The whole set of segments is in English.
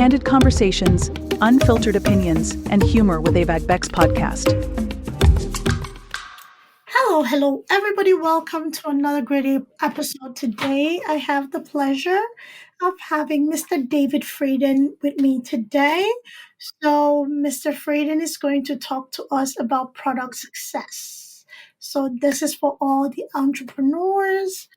candid conversations, unfiltered opinions, and humor with Abeg Vex Podcast. Hello, everybody. Welcome to another great episode. Today, I have the pleasure of having Mr. David Fradin with me today. So, Mr. Fradin is going to talk to us about product success. So, this is for all the entrepreneurs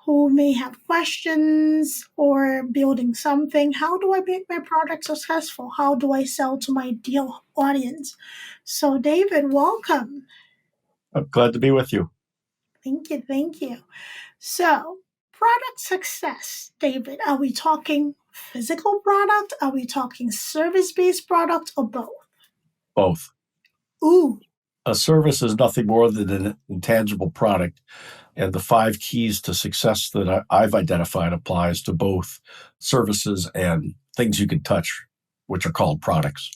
who may have questions or building something. How do I make my product successful? How do I sell to my ideal audience? So, David, welcome. I'm glad to be with you. Thank you. So, product success, David, are we talking physical product? Are we talking service-based product or both? Both. Ooh. A service is nothing more than an intangible product, and the 5 keys to success that I've identified applies to both services and things you can touch, which are called products.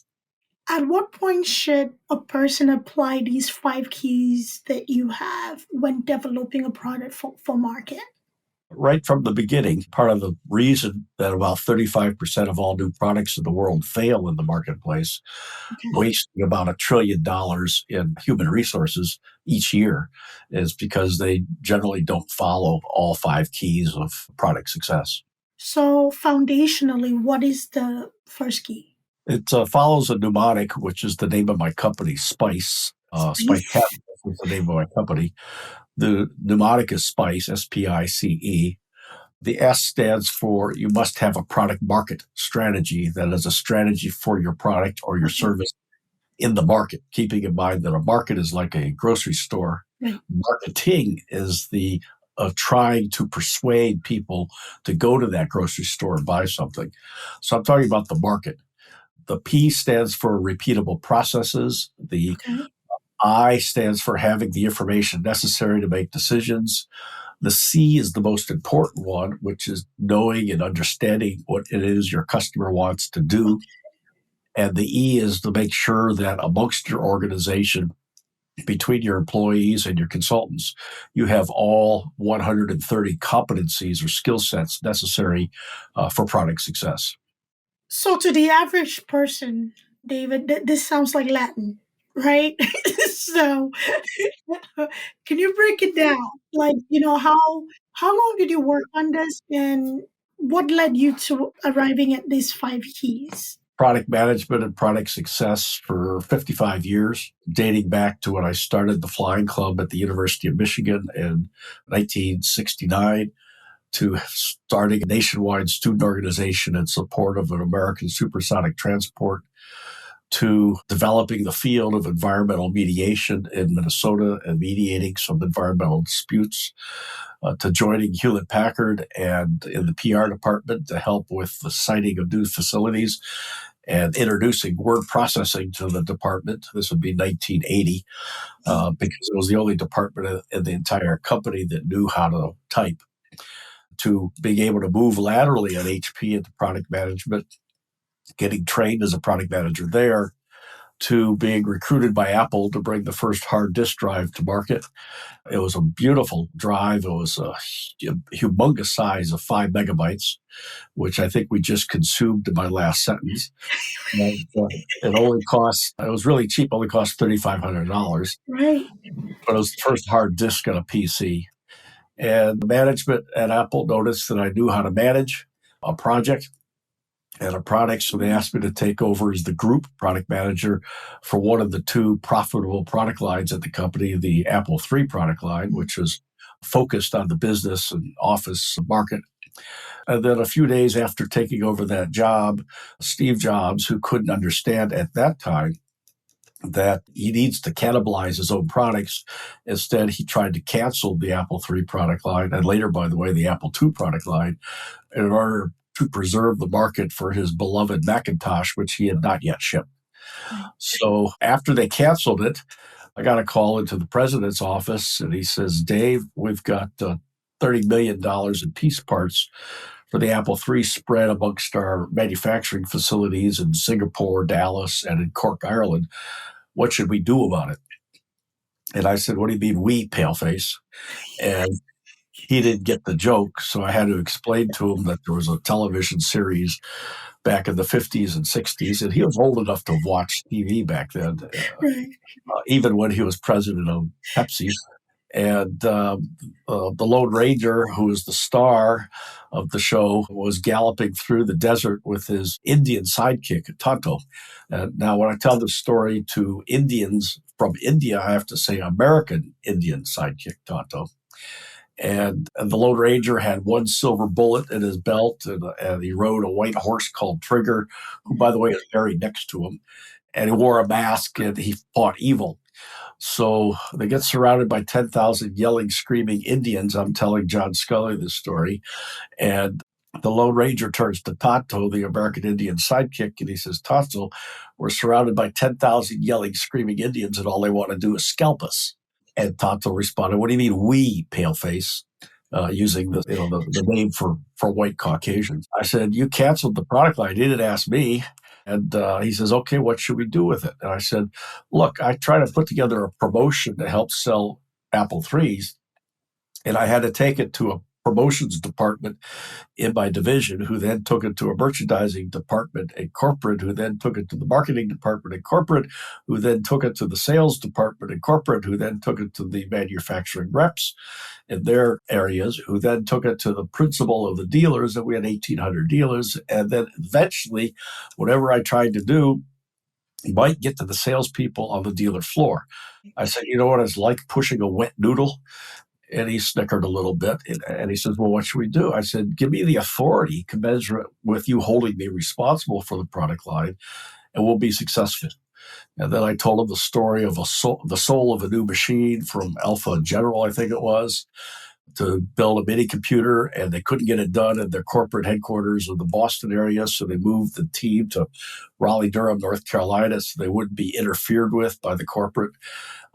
At what point should a person apply these 5 keys that you have when developing a product for market? Right from the beginning, part of the reason that about 35% of all new products in the world fail in the marketplace, wasting about $1 trillion in human resources each year, is because they generally don't follow all 5 keys of product success. So foundationally, what is the first key? It follows a mnemonic, which is the name of my company, Spice. Spice Capital is the name of my company. The mnemonic is Spice, SPICE. The S stands for you must have a product market strategy that is a strategy for your product or your service in the market, keeping in mind that a market is like a grocery store. Right. Marketing is the trying to persuade people to go to that grocery store and buy something. So I'm talking about the market. The P stands for repeatable processes. The I stands for having the information necessary to make decisions. The C is the most important one, which is knowing and understanding what it is your customer wants to do. And the E is to make sure that amongst your organization, between your employees and your consultants, you have all 130 competencies or skill sets necessary for product success. So to the average person, David, this sounds like Latin, right? So can you break it down? Like, how long did you work on this and what led you to arriving at these 5 keys? Product management and product success for 55 years, dating back to when I started the Flying Club at the University of Michigan in 1969. To starting a nationwide student organization in support of an American supersonic transport, to developing the field of environmental mediation in Minnesota and mediating some environmental disputes, to joining Hewlett-Packard and in the PR department to help with the siting of new facilities and introducing word processing to the department. This would be 1980, because it was the only department in the entire company that knew how to type. To being able to move laterally at HP into product management, getting trained as a product manager there, to being recruited by Apple to bring the first hard disk drive to market. It was a beautiful drive. It was a humongous size of 5 megabytes, which I think we just consumed in my last sentence. And, it was really cheap, only cost $3,500. Right. But it was the first hard disk on a PC. And the management at Apple noticed that I knew how to manage a project and a product, so they asked me to take over as the group product manager for one of the 2 profitable product lines at the company, the Apple III product line, which was focused on the business and office market. And then a few days after taking over that job, Steve Jobs, who couldn't understand at that time that he needs to cannibalize his own products. Instead, he tried to cancel the Apple III product line, and later, by the way, the Apple II product line, in order to preserve the market for his beloved Macintosh, which he had not yet shipped. So after they canceled it, I got a call into the president's office, and he says, Dave, we've got $30 million in piece parts for the Apple III spread amongst our manufacturing facilities in Singapore, Dallas, and in Cork, Ireland. What should we do about it? And I said, what do you mean we, paleface? And he didn't get the joke, so I had to explain to him that there was a television series back in the 50s and 60s. And he was old enough to watch TV back then, Right. even when he was president of Pepsi. And the Lone Ranger, who was the star of the show, was galloping through the desert with his Indian sidekick, Tonto. Now, when I tell this story to Indians from India, I have to say American Indian sidekick, Tonto. And the Lone Ranger had one silver bullet in his belt, and he rode a white horse called Trigger, who, by the way, is buried next to him. And he wore a mask, and he fought evil. So they get surrounded by 10,000 yelling, screaming Indians. I'm telling John Scully this story. And the Lone Ranger turns to Tonto, the American Indian sidekick, and he says, Tonto, we're surrounded by 10,000 yelling, screaming Indians, and all they want to do is scalp us. And Tonto responded, what do you mean we, paleface? Using the name for white Caucasians. I said, you canceled the product line. You didn't ask me. And he says, okay, what should we do with it? And I said, look, I try to put together a promotion to help sell Apple IIIs. And I had to take it to a promotions department in my division, who then took it to a merchandising department in corporate, who then took it to the marketing department in corporate, who then took it to the sales department in corporate, who then took it to the manufacturing reps in their areas, who then took it to the principal of the dealers, and we had 1,800 dealers. And then eventually, whatever I tried to do, you might get to the salespeople on the dealer floor. I said, you know what it's like pushing a wet noodle? And he snickered a little bit, and he says, well, what should we do? I said, give me the authority commensurate with you holding me responsible for the product line, and we'll be successful. And then I told him the story of the soul of a new machine from Alpha General, I think it was, to build a mini computer, and they couldn't get it done in their corporate headquarters in the Boston area, so they moved the team to Raleigh-Durham, North Carolina, so they wouldn't be interfered with by the corporate.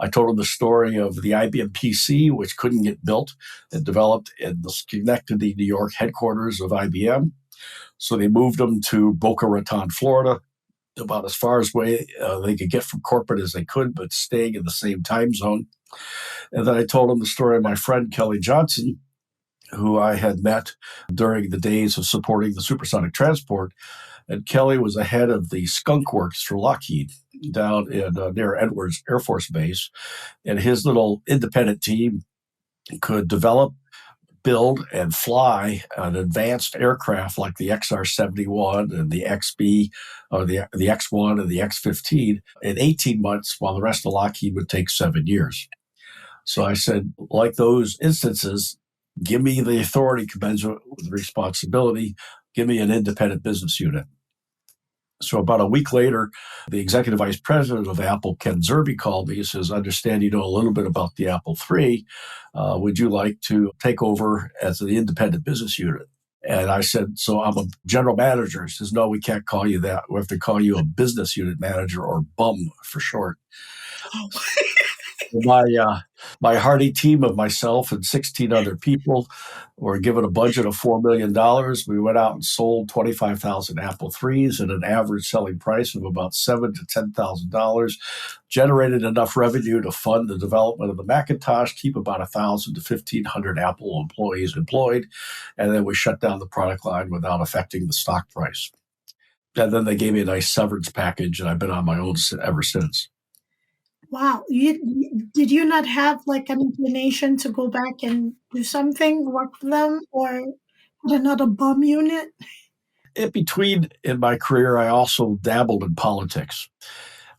I told him the story of the IBM PC, which couldn't get built and developed in the Schenectady, New York headquarters of IBM. So they moved them to Boca Raton, Florida, about as far away they could get from corporate as they could, but staying in the same time zone. And then I told him the story of my friend, Kelly Johnson, who I had met during the days of supporting the supersonic transport. And Kelly was the head of the skunk works for Lockheed down in near Edwards Air Force Base. And his little independent team could develop, build, and fly an advanced aircraft like the XR-71 and the XB, or the X-1 and the X-15 in 18 months, while the rest of Lockheed would take 7 years. So I said, like those instances, give me the authority commensurate with the responsibility. Give me an independent business unit. So about a week later, the executive vice president of Apple, Ken Zerbe, called me. He says, I understand you know a little bit about the Apple III. Would you like to take over as an independent business unit? And I said, so I'm a general manager. He says, no, we can't call you that. We have to call you a business unit manager, or BUM for short. Oh. My hardy team of myself and 16 other people were given a budget of $4 million. We went out and sold 25,000 Apple IIIs at an average selling price of about $7,000 to $10,000, generated enough revenue to fund the development of the Macintosh, keep about 1,000 to 1,500 Apple employees employed, and then we shut down the product line without affecting the stock price. And then they gave me a nice severance package, and I've been on my own ever since. Wow. Did you not have like an inclination to go back and do something, work for them, or put another bum unit? In between in my career, I also dabbled in politics.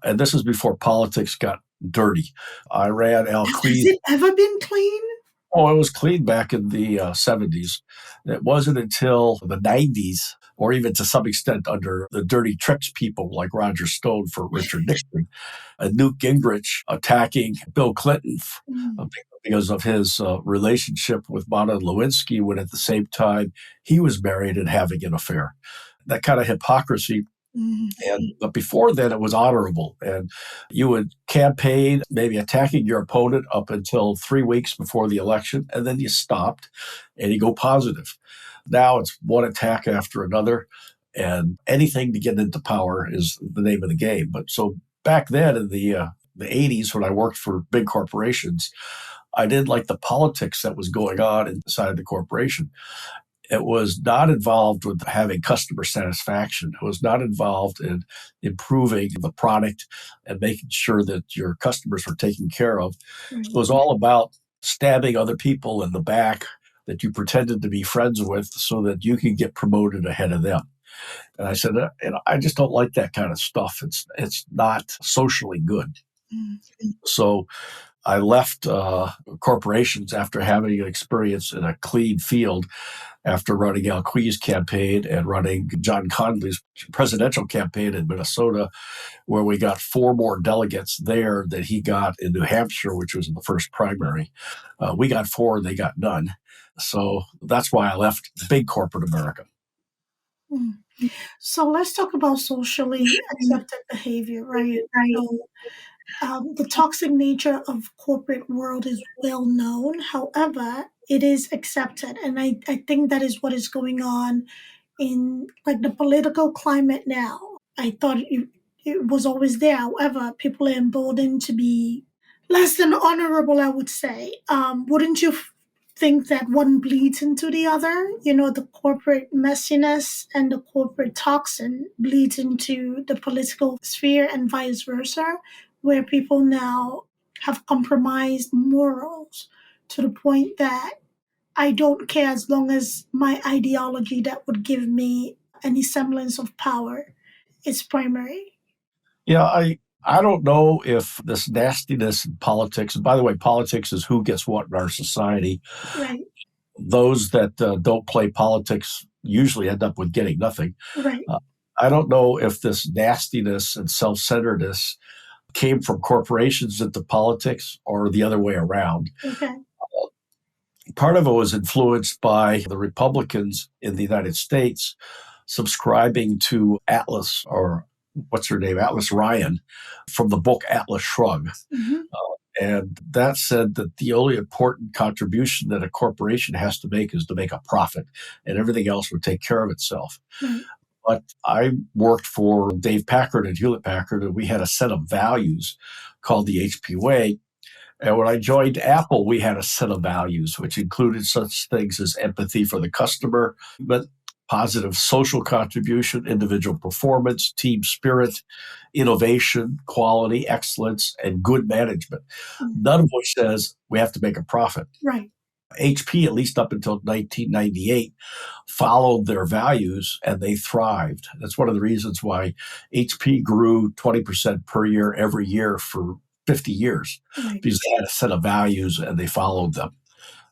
And this is before politics got dirty. I ran Al Has Queen. it ever been clean? Oh, it was clean back in the 70s. It wasn't until the 90s, or even to some extent under the dirty tricks people like Roger Stone for Richard Nixon, and Newt Gingrich attacking Bill Clinton because of his relationship with Monica Lewinsky, when at the same time he was married and having an affair. That kind of hypocrisy. But before then, it was honorable. And you would campaign, maybe attacking your opponent up until 3 weeks before the election, and then you stopped and you go positive. Now it's one attack after another, and anything to get into power is the name of the game. But so back then in the 80s, when I worked for big corporations, I didn't like the politics that was going on inside the corporation. It was not involved with having customer satisfaction. It was not involved in improving the product and making sure that your customers were taken care of. Right. It was all about stabbing other people in the back that you pretended to be friends with so that you could get promoted ahead of them. And I said, I just don't like that kind of stuff. It's not socially good. Mm. So I left corporations after having an experience in a clean field, after running Al Qui's campaign and running John Conley's presidential campaign in Minnesota, where we got 4 more delegates there than he got in New Hampshire, which was in the first primary. We got 4, they got none. So that's why I left big corporate America. Mm. So let's talk about socially accepted behavior, right? So, the toxic nature of corporate world is well known. However, it is accepted, and I think that is what is going on in like the political climate now. I thought it was always there. However, people are emboldened to be less than honorable, I would say. Wouldn't you think that one bleeds into the other? You know, the corporate messiness and the corporate toxin bleeds into the political sphere and vice versa, where people now have compromised morals to the point that I don't care as long as my ideology that would give me any semblance of power is primary. Yeah, I don't know if this nastiness in politics, and by the way, politics is who gets what in our society. Right, Those that don't play politics usually end up with getting nothing. right. Uh, I don't know if this nastiness and self-centeredness came from corporations into politics or the other way around. Okay. Part of it was influenced by the Republicans in the United States subscribing to Atlas, or what's her name, Atlas Ryan, from the book Atlas Shrugged. Hmm. And that said that the only important contribution that a corporation has to make is to make a profit, and everything else would take care of itself. Right. But I worked for Dave Packard and Hewlett Packard, and we had a set of values called the HP Way. And when I joined Apple, we had a set of values, which included such things as empathy for the customer, but positive social contribution, individual performance, team spirit, innovation, quality, excellence, and good management. None of which says we have to make a profit. Right. HP, at least up until 1998, followed their values and they thrived. That's one of the reasons why HP grew 20% per year every year for 50 years, Right. because they had a set of values and they followed them.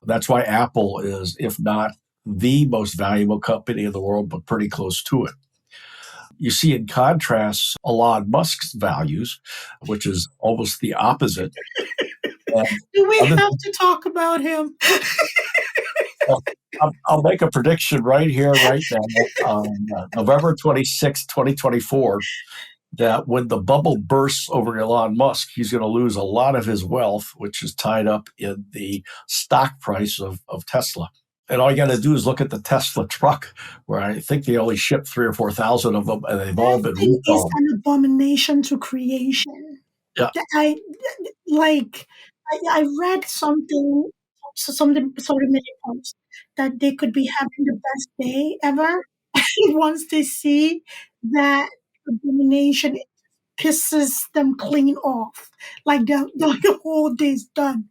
That's why Apple is, if not the most valuable company in the world, but pretty close to it. You see, in contrast, Elon Musk's values, which is almost the opposite. Do we have to talk about him? I'll make a prediction right here, right now, on November 26, 2024, that when the bubble bursts over Elon Musk, he's going to lose a lot of his wealth, which is tied up in the stock price of Tesla. And all you got to do is look at the Tesla truck, where I think they only shipped 3,000 or 4,000 of them, and they've all been That thing is recalled. an abomination to creation. Yeah. I read something, somebody made a post that they could be having the best day ever. Once they see that abomination, it pisses them clean off. Like the whole day's done.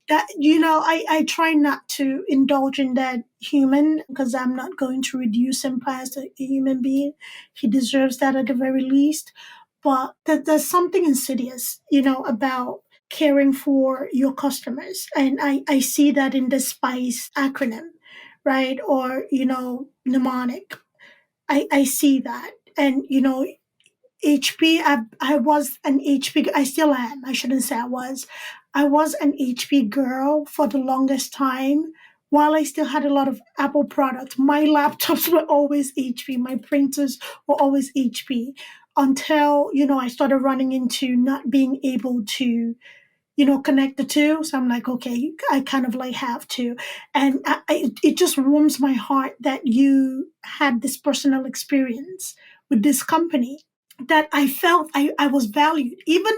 That, I try not to indulge in that human, because I'm not going to reduce him past a human being. He deserves that at the very least. But there's something insidious, about caring for your customers. And I see that in the SPICE acronym, right? Or, mnemonic. I see that. And, HP, I was an HP, I still am, I shouldn't say I was. I was an HP girl for the longest time. While I still had a lot of Apple products, my laptops were always HP, my printers were always HP, until, I started running into not being able to, connect the two. So I'm like, okay, I kind of like have to. And it just warms my heart that you had this personal experience with this company, that I felt I was valued, even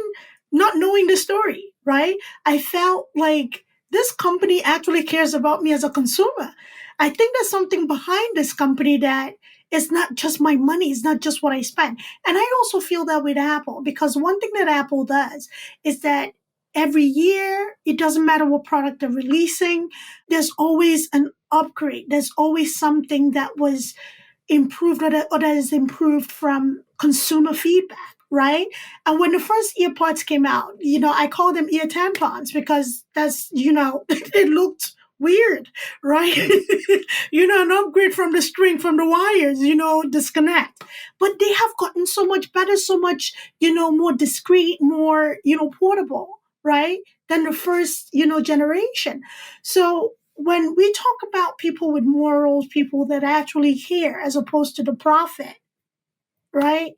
not knowing the story, right? I felt like this company actually cares about me as a consumer. I think there's something behind this company that it's not just my money, it's not just what I spend. And I also feel that with Apple, because one thing that Apple does is that every year, it doesn't matter what product they're releasing, there's always an upgrade. There's always something that was improved or that is improved from consumer feedback, right? And when the first earpods came out, I call them ear tampons because that's, it looked weird, right? An upgrade from the string, from the wires, disconnect. But they have gotten so much better, so much, more discreet, more, portable, right? Than the first, generation. So when we talk about people with morals, people that actually care as opposed to the profit, right?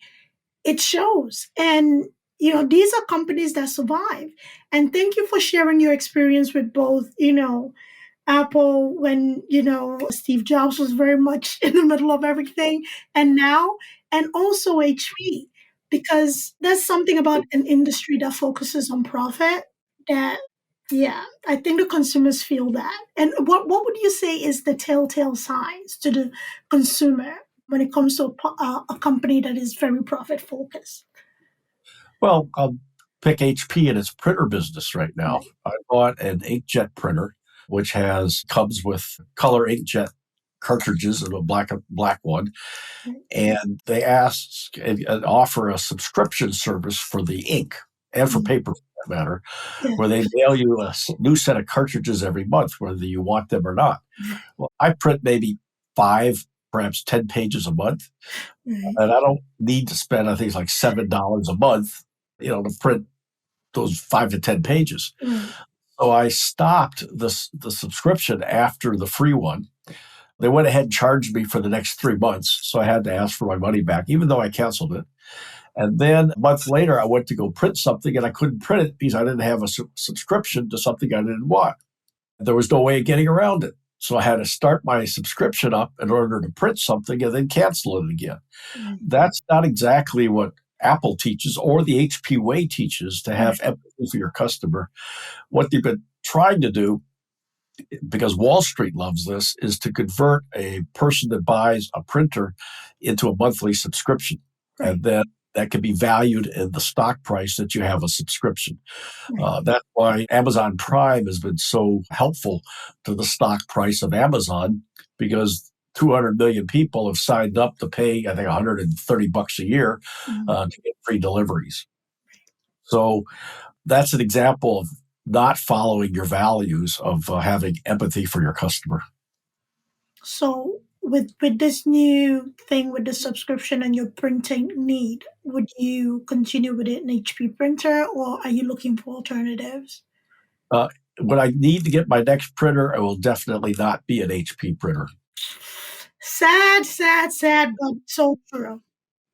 It shows. And, these are companies that survive. And thank you for sharing your experience with both, Apple when, Steve Jobs was very much in the middle of everything and now, and also HP, because there's something about an industry that focuses on profit that, yeah, I think the consumers feel that. And what would you say is the telltale signs to the consumer when it comes to a company that is very profit focused? Well, I'll pick HP in its printer business right now. I bought an inkjet printer, which comes with color inkjet cartridges and a black one. And they ask and offer a subscription service for the ink and for paper, for that matter, where they mail you a new set of cartridges every month, whether you want them or not. Well, I print maybe 5, perhaps 10 pages a month, and I don't need to spend, I think it's like $7 a month, to print those 5 to 10 pages. So I stopped the subscription after the free one. They went ahead and charged me for the next 3 months, so I had to ask for my money back, even though I canceled it. And then a month later, I went to go print something, and I couldn't print it because I didn't have a subscription to something I didn't want. There was no way of getting around it. So I had to start my subscription up in order to print something and then cancel it again. That's not exactly what Apple teaches or the HP way teaches, to have empathy for your customer. What they've been trying to do, because Wall Street loves this, is to convert a person that buys a printer into a monthly subscription. And then that can be valued in the stock price that you have a subscription. That's why Amazon Prime has been so helpful to the stock price of Amazon, because 200 million people have signed up to pay, I think, $130 a year to get free deliveries. So that's an example of not following your values of having empathy for your customer. So with this new thing with the subscription and your printing need, would you continue with it in HP printer, or are you looking for alternatives? When I need to get my next printer, I will definitely not be an HP printer. Sad, but so true.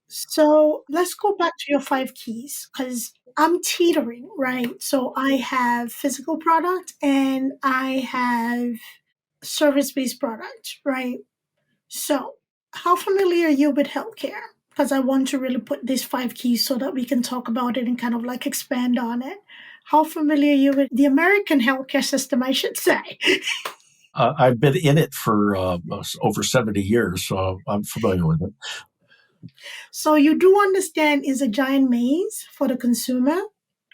So let's go back to your 5 keys, because I'm teetering, right? So I have physical product and I have service-based product, right? So how familiar are you with healthcare? Because I want to really put these 5 keys so that we can talk about it and kind of like expand on it. How familiar are you with the American healthcare system, I should say? I've been in it for over 70 years, so I'm familiar with it. So you do understand it's a giant maze for the consumer,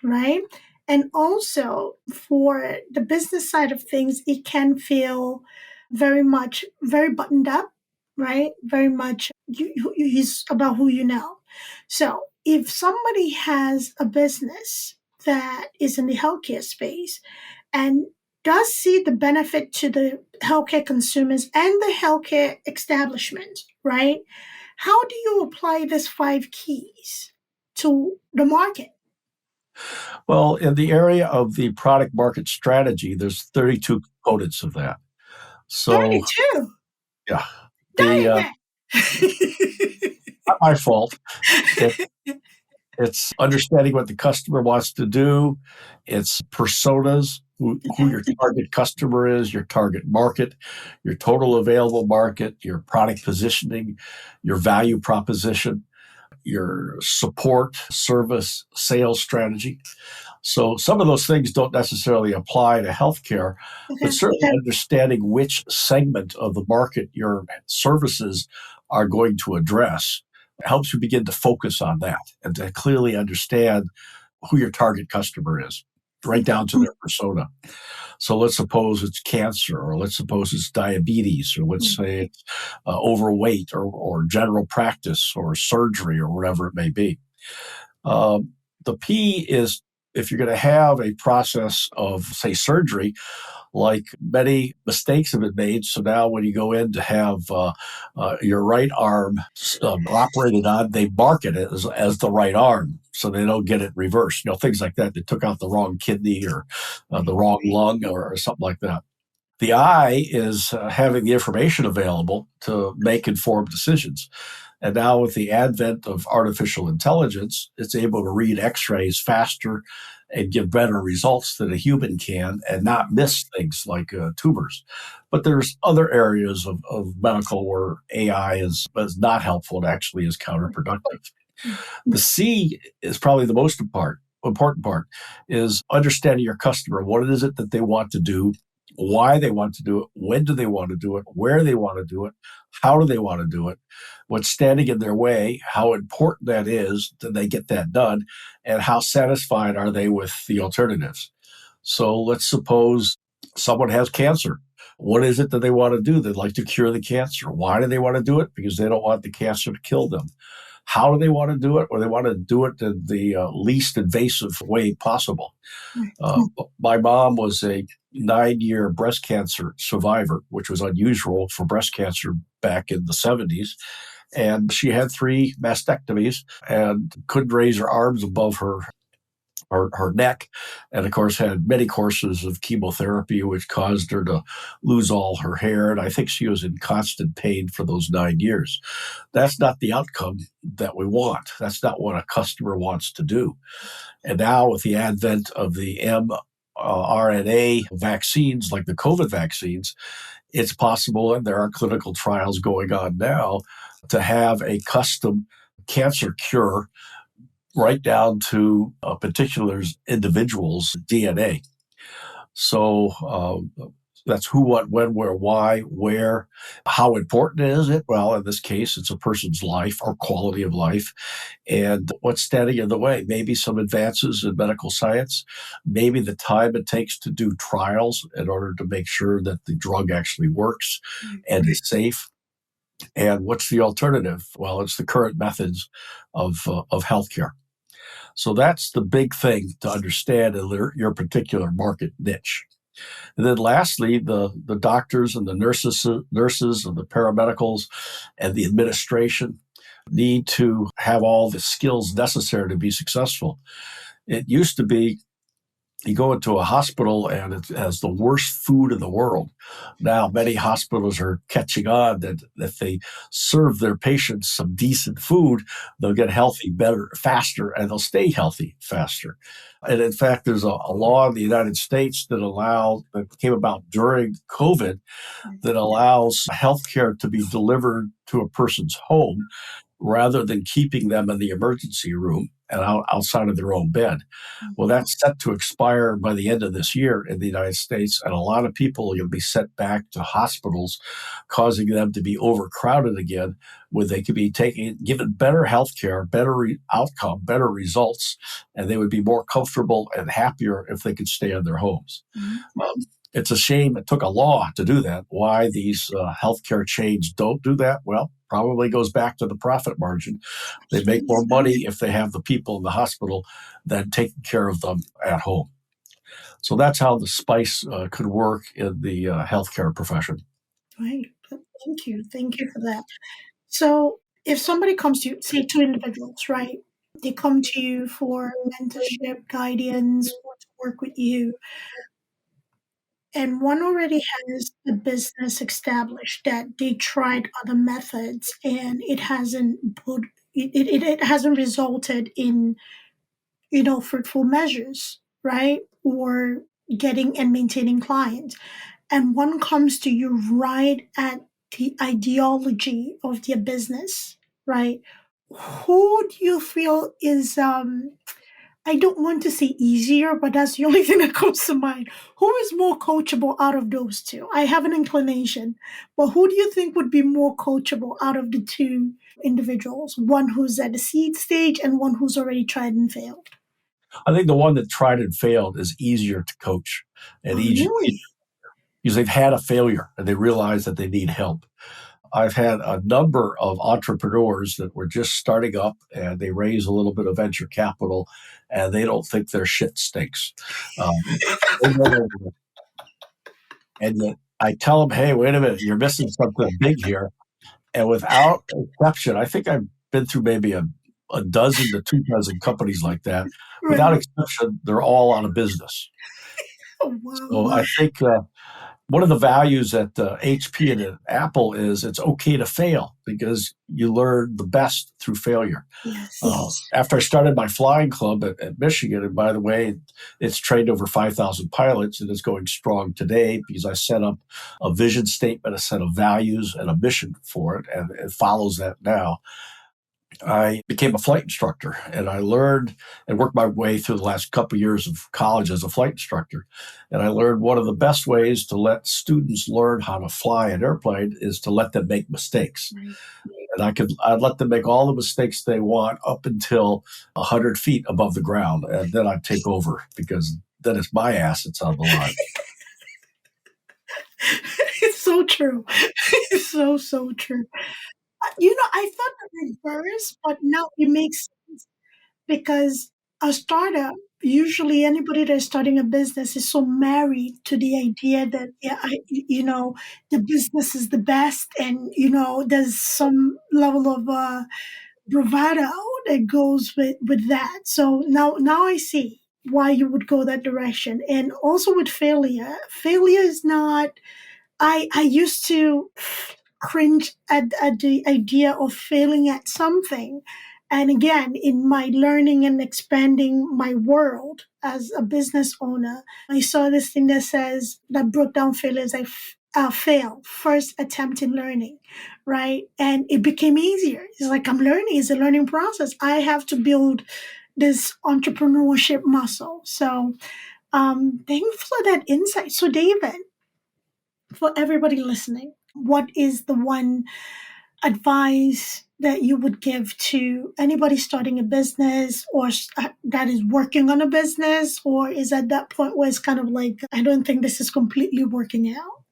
right? And also for the business side of things, it can feel very buttoned up, right? Very much it's about who you know. So if somebody has a business that is in the healthcare space and does see the benefit to the healthcare consumers and the healthcare establishment, right? How do you apply these 5 keys to the market? Well, in the area of the product market strategy, there's 32 components of that. So, 32. yeah, Dang not my fault. It's understanding what the customer wants to do. It's personas, who your target customer is, your target market, your total available market, your product positioning, your value proposition. your support, service, sales strategy. So some of those things don't necessarily apply to healthcare, but Okay. certainly understanding which segment of the market your services are going to address helps you begin to focus on that and to clearly understand who your target customer is, right down to their persona. So let's suppose it's cancer, or let's suppose it's diabetes, or let's say it's overweight, or general practice, or surgery, or whatever it may be. The P is, if you're going to have a process of, say, surgery, like many mistakes have been made. So now when you go in to have your right arm operated on, they market it as the right arm so they don't get it reversed. Things like that. They took out the wrong kidney or the wrong lung or something like that. The I is having the information available to make informed decisions. And now with the advent of artificial intelligence, it's able to read x-rays faster and give better results than a human can and not miss things like tumors. But there's other areas of medical where AI is not helpful and actually is counterproductive. The C is probably the most important part is understanding your customer. What is it that they want to do? Why they want to do it? When do they want to do it? Where they want to do it? How do they want to do it? What's standing in their way? How important that is that they get that done? And how satisfied are they with the alternatives? So let's suppose someone has cancer. What is it that they want to do? They'd like to cure the cancer. Why do they want to do it? Because they don't want the cancer to kill them. How do they want to do it? Or they want to do it in the least invasive way possible. My mom was a 9-year breast cancer survivor, which was unusual for breast cancer back in the 70s. And she had 3 mastectomies and couldn't raise her arms above her neck, and of course had many courses of chemotherapy, which caused her to lose all her hair. And I think she was in constant pain for those 9 years. That's not the outcome that we want. That's not what a customer wants to do. And now with the advent of the mRNA vaccines, like the COVID vaccines, it's possible, and there are clinical trials going on now, to have a custom cancer cure right down to a particular individual's DNA. So that's who, what, when, where, why, where. How important is it? Well, in this case, it's a person's life or quality of life. And what's standing in the way? Maybe some advances in medical science, maybe the time it takes to do trials in order to make sure that the drug actually works and is safe. And what's the alternative? Well, it's the current methods of healthcare. So that's the big thing to understand in your particular market niche. And then lastly, the doctors and the nurses and the paramedicals and the administration need to have all the skills necessary to be successful. It used to be you go into a hospital and it has the worst food in the world. Now, many hospitals are catching on that if they serve their patients some decent food, they'll get healthy better, faster, and they'll stay healthy faster. And in fact, there's a law in the United States that came about during COVID that allows healthcare to be delivered to a person's home rather than keeping them in the emergency room and outside of their own bed. Well, that's set to expire by the end of this year in the United States, and a lot of people are going to be sent back to hospitals, causing them to be overcrowded again, where they could be given better health care, better outcome, better results, and they would be more comfortable and happier if they could stay in their homes. It's a shame it took a law to do that. Why these healthcare chains don't do that? Well, probably goes back to the profit margin. They make more money if they have the people in the hospital than taking care of them at home. So that's how the spice could work in the healthcare profession. Right. Thank you. Thank you for that. So if somebody comes to you, say 2 individuals, right? They come to you for mentorship, guidance, or to work with you, and one already has a business established that they tried other methods and it hasn't resulted in fruitful measures, right? Or getting and maintaining clients. And one comes to you right at the ideology of their business, right? who do you feel is I don't want to say easier, but that's the only thing that comes to mind. Who is more coachable out of those two? I have an inclination, but who do you think would be more coachable out of the two individuals? One who's at the seed stage and one who's already tried and failed. I think the one that tried and failed is easier to coach and Oh, easier really? because they've had a failure and they realize that they need help. I've had a number of entrepreneurs that were just starting up and they raise a little bit of venture capital and they don't think their shit stinks. Um, and yet I tell them, hey, wait a minute, you're missing something big here. And without exception, I think I've been through maybe a dozen to 2 dozen companies like that. Without Right. exception, they're all out of business. Oh, wow. So I think one of the values at HP and at Apple is it's okay to fail because you learn the best through failure. Yes. After I started my flying club at Michigan, and by the way, it's trained over 5,000 pilots and is going strong today because I set up a vision statement, a set of values, and a mission for it, and it follows that now. I became a flight instructor and I learned and worked my way through the last couple of years of college as a flight instructor. And I learned one of the best ways to let students learn how to fly an airplane is to let them make mistakes. Right. And I'd let them make all the mistakes they want up until 100 feet above the ground. And then I'd take over because then it's my ass that's on the line. It's so true. It's so true. I thought the reverse, but now it makes sense because a startup, usually anybody that's starting a business is so married to the idea that, yeah, the business is the best and, there's some level of bravado that goes with that. So now I see why you would go that direction. And also with failure is not I used to cringe at the idea of failing at something. And again, in my learning and expanding my world as a business owner, I saw this thing that broke down failures. Fail, first attempt in learning, right? And it became easier. It's like I'm learning, it's a learning process. I have to build this entrepreneurship muscle. So, thanks for that insight. So, David, for everybody listening, what is the one advice that you would give to anybody starting a business or that is working on a business or is at that point where it's kind of like, I don't think this is completely working out?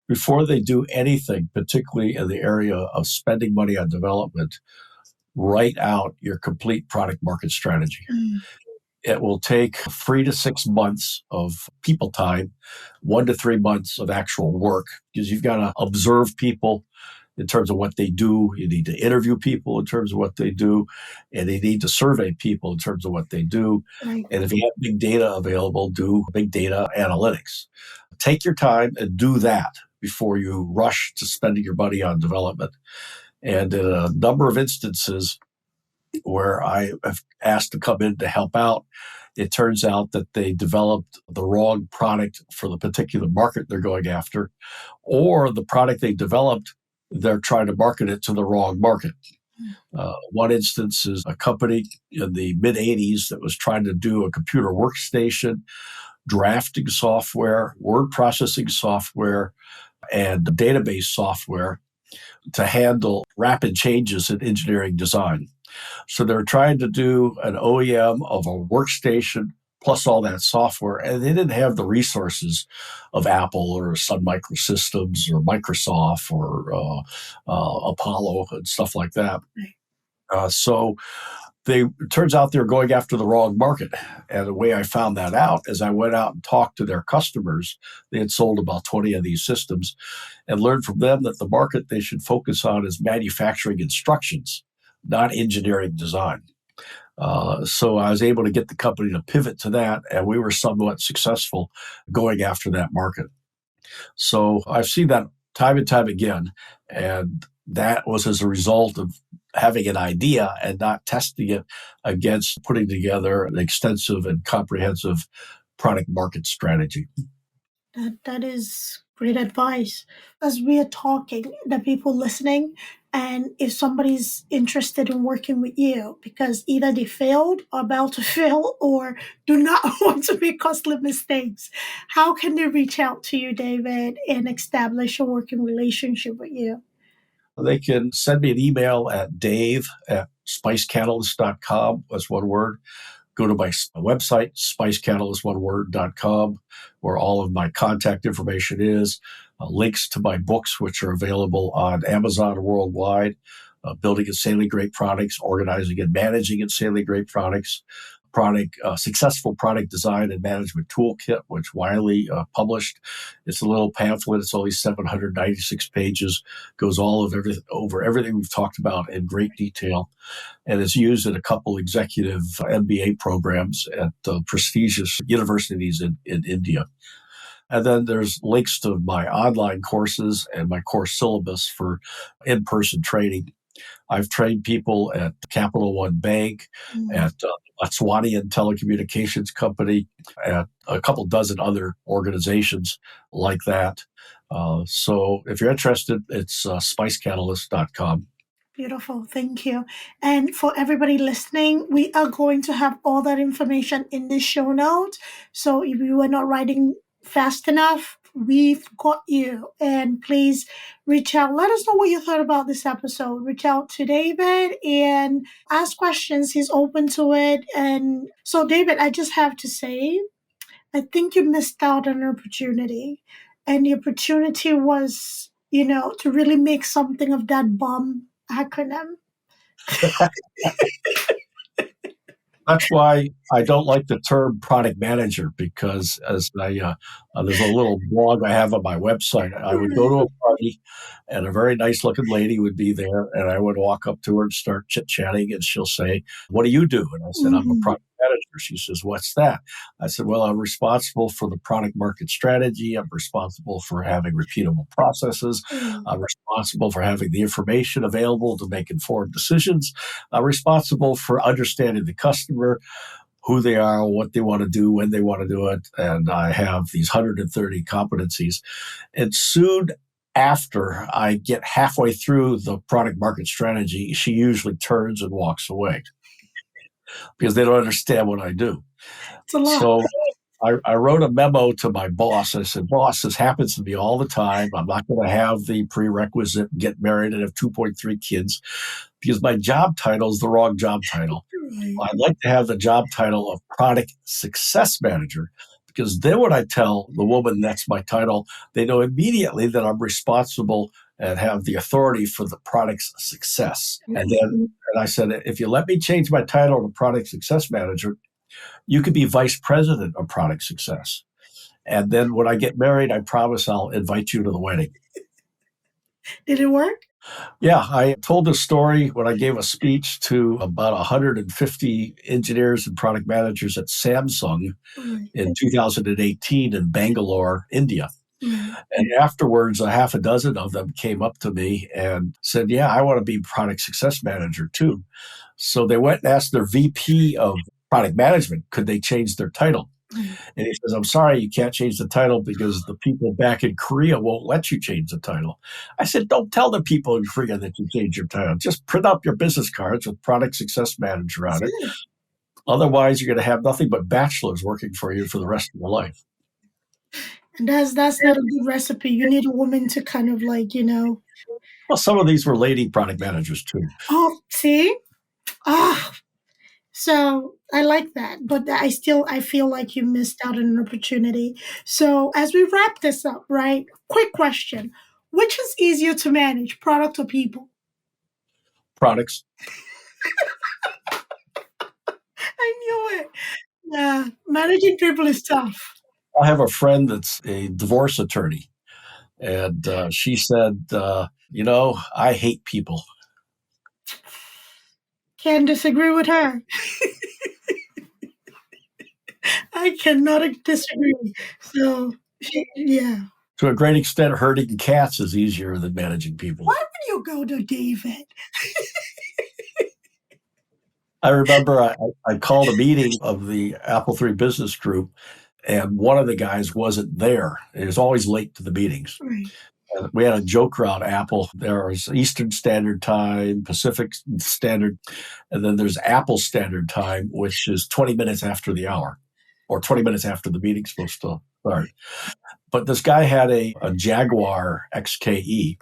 Before they do anything, particularly in the area of spending money on development, write out your complete product market strategy. Mm. It will take 3 to 6 months of people time, 1 to 3 months of actual work, because you've got to observe people in terms of what they do. You need to interview people in terms of what they do, and you need to survey people in terms of what they do. Right. And if you have big data available, do big data analytics. Take your time and do that before you rush to spending your money on development. And in a number of instances, where I have asked to come in to help out, it turns out that they developed the wrong product for the particular market they're going after, or the product they developed, they're trying to market it to the wrong market. One instance is a company in the mid 80s that was trying to do a computer workstation, drafting software, word processing software, and database software to handle rapid changes in engineering design. So they're trying to do an OEM of a workstation plus all that software, and they didn't have the resources of Apple or Sun Microsystems or Microsoft or Apollo and stuff like that. So it turns out they're going after the wrong market. And the way I found that out is I went out and talked to their customers. They had sold about 20 of these systems and learned from them that the market they should focus on is manufacturing instructions, not engineering design. So I was able to get the company to pivot to that, and we were somewhat successful going after that market. So I've seen that time and time again, and that was as a result of having an idea and not testing it against putting together an extensive and comprehensive product market strategy. That is great advice. As we are talking, the people listening, and if somebody's interested in working with you because either they failed or about to fail or do not want to make costly mistakes, how can they reach out to you, David, and establish a working relationship with you? They can send me an email at dave@spicecatalyst.com. That's one word. Go to my website, spicecatalyst.com, where all of my contact information is, links to my books, which are available on Amazon worldwide, Building and Scaling Great Products, Organizing and Managing Insanely Great Products, Successful Product Design and Management Toolkit, which Wiley published. It's a little pamphlet. It's only 796 pages, goes over everything we've talked about in great detail, and is used in a couple executive MBA programs at prestigious universities in India. And then there's links to my online courses and my course syllabus for in-person training. I've trained people at Capital One Bank, at Botswanian Telecommunications Company, at a couple dozen other organizations like that. So if you're interested, it's spicecatalyst.com. Beautiful. Thank you. And for everybody listening, we are going to have all that information in the show notes. So if you were not writing fast enough, we've got you. And please reach out. Let us know what you thought about this episode. Reach out to David and ask questions. He's open to it. And so, David, I just have to say, I think you missed out on an opportunity. And the opportunity was, to really make something of that BOM acronym. That's why I don't like the term product manager, because there's a little blog I have on my website. I would go to a party and a very nice looking lady would be there, and I would walk up to her and start chit-chatting, and she'll say, "What do you do?" And I said, "I'm a product manager." She says, "What's that?" I said, "Well, I'm responsible for the product market strategy. I'm responsible for having repeatable processes. I'm responsible for having the information available to make informed decisions. I'm responsible for understanding the customer, who they are, what they want to do, when they want to do it. And I have these 130 competencies." And soon after I get halfway through the product market strategy, she usually turns and walks away because they don't understand what I do. It's a lot. So I wrote a memo to my boss. I said, "Boss, this happens to me all the time. I'm not going to have the prerequisite, get married and have 2.3 kids, because my job title is the wrong job title. I'd like to have the job title of Product Success Manager, because then when I tell the woman that's my title, they know immediately that I'm responsible and have the authority for the product's success." And I said, "If you let me change my title to Product Success Manager, you could be vice president of product success. And then when I get married, I promise I'll invite you to the wedding." Did it work? Yeah, I told this story when I gave a speech to about 150 engineers and product managers at Samsung in 2018 in Bangalore, India. And afterwards, a half a dozen of them came up to me and said, "Yeah, I want to be product success manager too." So they went and asked their VP of product management, could they change their title? And he says, "I'm sorry, you can't change the title because the people back in Korea won't let you change the title." I said, "Don't tell the people in Korea that you change your title. Just print up your business cards with Product Success Manager on it. Otherwise, you're going to have nothing but bachelors working for you for the rest of your life." And that's not a good recipe. You need a woman to kind of Well, some of these were lady product managers too. Oh, see? So I like that, but I feel like you missed out on an opportunity. So as we wrap this up, right? Quick question. Which is easier to manage, product or people? Products. I knew it. Yeah, managing people is tough. I have a friend that's a divorce attorney, and she said, "I hate people." Can't disagree with her. I cannot disagree. So, yeah. To a great extent, herding cats is easier than managing people. Why would you go to David? I remember I called a meeting of the Apple III Business Group, and one of the guys wasn't there. He was always late to the meetings. Right. We had a joke around Apple. There was Eastern Standard Time, Pacific Standard, and then there's Apple Standard Time, which is 20 minutes after the hour or 20 minutes after the meeting's supposed to start. But this guy had a Jaguar XKE,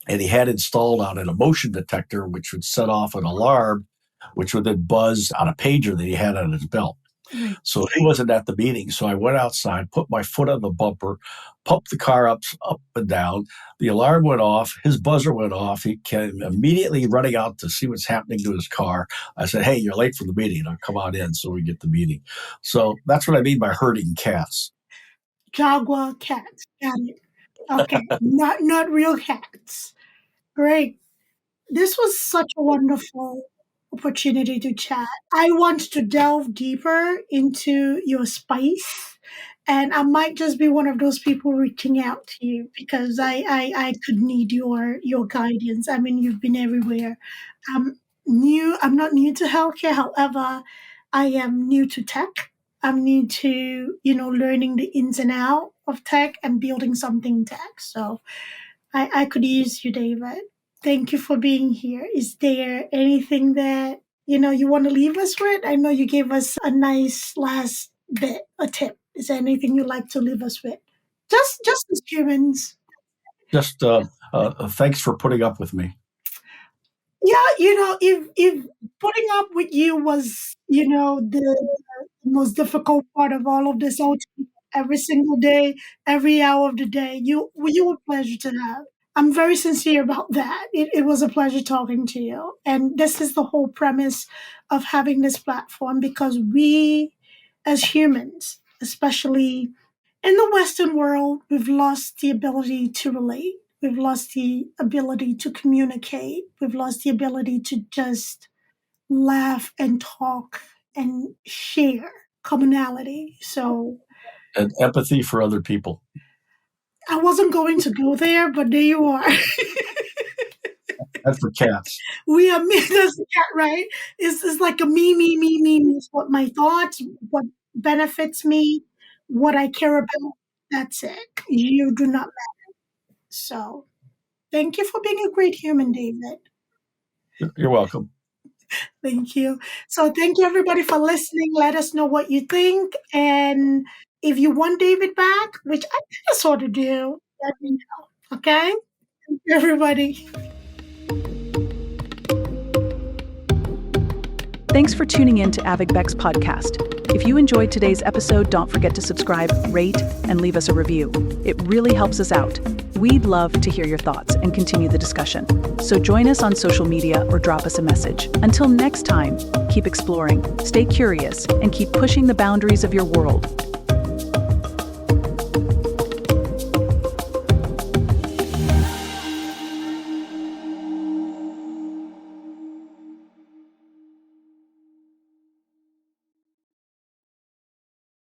and he had installed on it a motion detector, which would set off an alarm, which would then buzz on a pager that he had on his belt. So he wasn't at the meeting. So I went outside, put my foot on the bumper, pumped the car up and down. The alarm went off. His buzzer went off. He came immediately running out to see what's happening to his car. I said, "Hey, you're late for the meeting. Now come on in so we get the meeting." So that's what I mean by herding cats. Jaguar cats. Got it. Okay. Not real cats. Great. This was such a wonderful opportunity to chat. I want to delve deeper into your spice, and I might just be one of those people reaching out to you because I could need your guidance. I mean, you've been everywhere. I'm not new to healthcare. However, I am new to tech. I'm new to, learning the ins and out of tech and building something tech. So I could use you, David. Thank you for being here. Is there anything that, you want to leave us with? I know you gave us a nice last bit, a tip. Is there anything you'd like to leave us with? Just as humans. Just thanks for putting up with me. Yeah, if putting up with you was, the most difficult part of all of this, every single day, every hour of the day, you were a pleasure to have. I'm very sincere about that. It was a pleasure talking to you. And this is the whole premise of having this platform because we, as humans, especially in the Western world, we've lost the ability to relate. We've lost the ability to communicate. We've lost the ability to just laugh and talk and share commonality. So, And empathy for other people. I wasn't going to go there, but there you are. And for cats. We are me. That's the cat, right? It's like a me. It's what my thoughts, what benefits me, what I care about. That's it. You do not matter. So, thank you for being a great human, David. You're welcome. Thank you. So, thank you everybody for listening. Let us know what you think, and if you want David back, which I kind of sort of do, let me know. Okay? Thank you, everybody. Thanks for tuning in to Abeg Vex Podcast. If you enjoyed today's episode, don't forget to subscribe, rate, and leave us a review. It really helps us out. We'd love to hear your thoughts and continue the discussion. So join us on social media or drop us a message. Until next time, keep exploring, stay curious, and keep pushing the boundaries of your world.